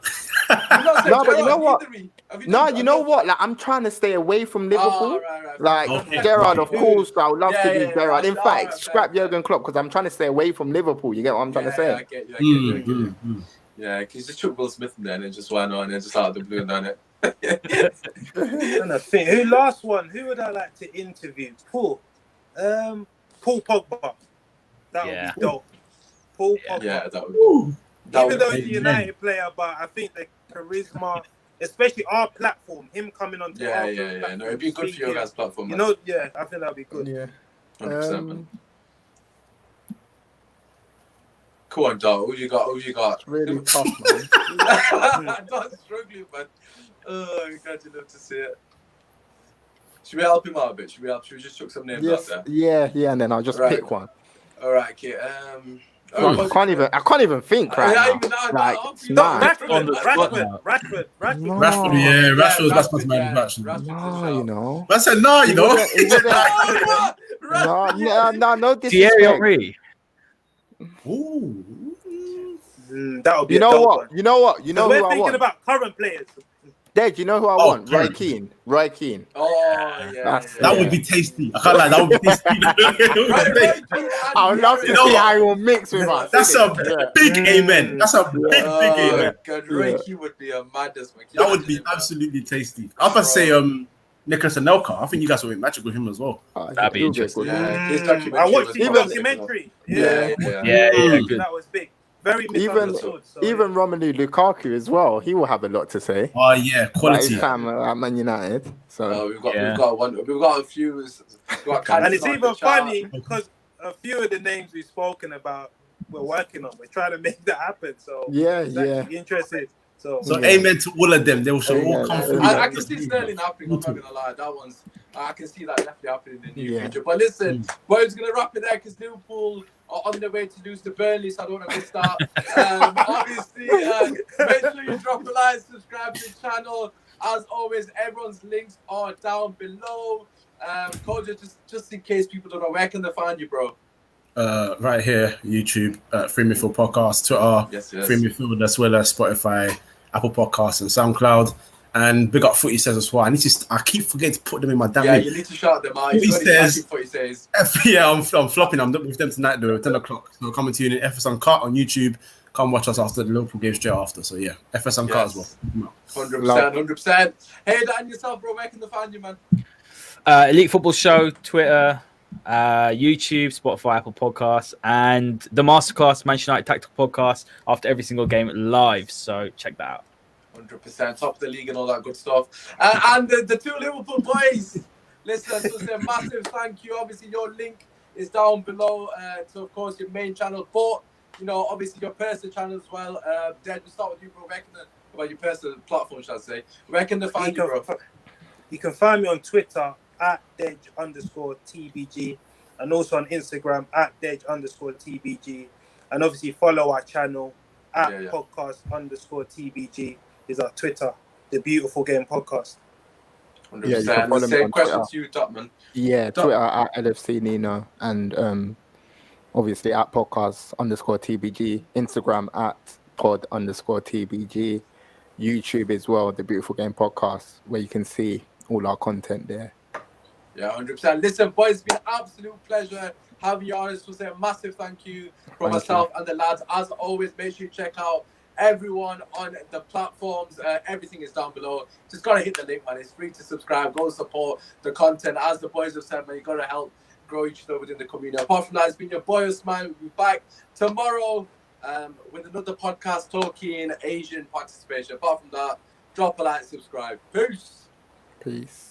You've not said No, but you Gerrard know what? either, have you No, done- you know what? Like, I'm trying to stay away from Liverpool. right. Like, Okay. Gerrard, of Yeah. course, I would love to do Gerrard. In All fact, right, scrap fair. Jurgen Klopp because I'm trying to stay away from Liverpool. You get what I'm trying to say? I get you. Mm. Yeah, because just took Will Smith in there and then just went on and just out of the blue and done it. And I think who last one? Who would I like to interview? Paul Pogba. That would Yeah. be dope. Paul Pogba. Yeah, that would. Ooh. Even though he's a Amen. United player, but I think the charisma, especially our platform, him coming onto our platform, No, it'd be good for your guys' platform. You Man. know, yeah, I think that'd be good. Yeah. 100%, man. Come on, dog. Who you got? It's really tough, man. Dog's struggling, man. Oh, God, you love to see it. Should we help him out a bit? Should we just chuck some names Yes, out there? yeah, and then I'll just Right. pick one. All right, okay. I can't even think right now. Like, nah. Rashford. Rashford, yeah, Rashford's best man, Rashford. No, you know. I said no, you know. No Thierry disrespect. Henry. Ooh. That would be You a know dope what? one. You know what? You know We're who I thinking want? about current players. Dej, you know who I Oh, want? Roy current. Keane. Oh, yeah. That's That would be tasty. I can't lie, that would be tasty. I would love to You know see what? how he will mix with us. That's a big Yeah. amen. That's a big amen. God, Reiki would be a madness. Man. That would be absolutely tasty. I was about to say Nicholas Anelka. I think you guys would make magic with him as well. That'd be he'll interesting. a good one. Yeah, his I documentary watched was his fantastic, documentary. Yeah. Good. That was big. Very Even misunderstood. So, Romelu Lukaku as well. He will have a lot to say. Oh yeah, Like quality. his time at Man United. So We've got a few. We've got and it's on even the chart. funny because a few of the names we've spoken about, we're working on. We're trying to make that happen. So yeah. actually interested. So So amen to all of them. They will show all come through. I can see Sterling happening. I'm not gonna lie. That one's. I can see that definitely happening in the near future. But listen, boys, gonna wrap it there because Liverpool are on their way to lose to Burnley, so I don't want to miss that. Obviously, make sure you drop a like, subscribe to the channel. As always, everyone's links are down below. Koja, just in case people don't know, where can they find you, bro? Right here, YouTube, Free Midfield Podcast, Twitter, Yes. Free Midfield, as well as Spotify, Apple Podcasts, and SoundCloud. And big up Footy Says as well. I keep forgetting to put them in my damn name. You need to shout them out. Footy Says. Footy Says. Yeah, I'm flopping. I'm with them tonight though, 10 o'clock. So coming to you in FS Uncut on YouTube. Come watch us after the Liverpool game straight after. So yeah, FS Uncut as well. 100%. Hey, Dan, yourself, bro. Where can they find you, man? Elite Football Show, Twitter, YouTube, Spotify, Apple Podcasts, and the Masterclass Manchester United Tactical Podcast after every single game live. So check that out. 100%, top of the league and all that good stuff. And the two Liverpool boys, listen, so say a massive thank you. Obviously, your link is down below to, of course, your main channel, but, you know, obviously your personal channel as well. Dad, we'll start with you, bro. Well, your personal platform, should I say. Where can they find you, bro? You can find me on Twitter at Dej_TBG and also on Instagram at Dej_TBG. And obviously follow our channel at podcast_TBG is our Twitter, the Beautiful Game Podcast. 100%. Yeah, you can follow me Same on question Twitter. to you, Topman. Yeah, Twitter at LFC Nino and obviously at podcast_TBG, Instagram at pod_TBG, YouTube as well, the Beautiful Game Podcast, where you can see all our content there. Yeah, 100%. Listen, boys, it's been an absolute pleasure having you on. So say a massive thank you from myself and the lads. As always, make sure you check out everyone on the platforms. Everything is down below. Just gotta hit the link, man. It's free to subscribe. Go support the content. As the boys have said, man, you gotta help grow each other within the community. Apart from that, it's been your boy Usmaan. We'll be back tomorrow with another podcast talking Asian participation. Apart from that, drop a like, subscribe. Peace. Peace.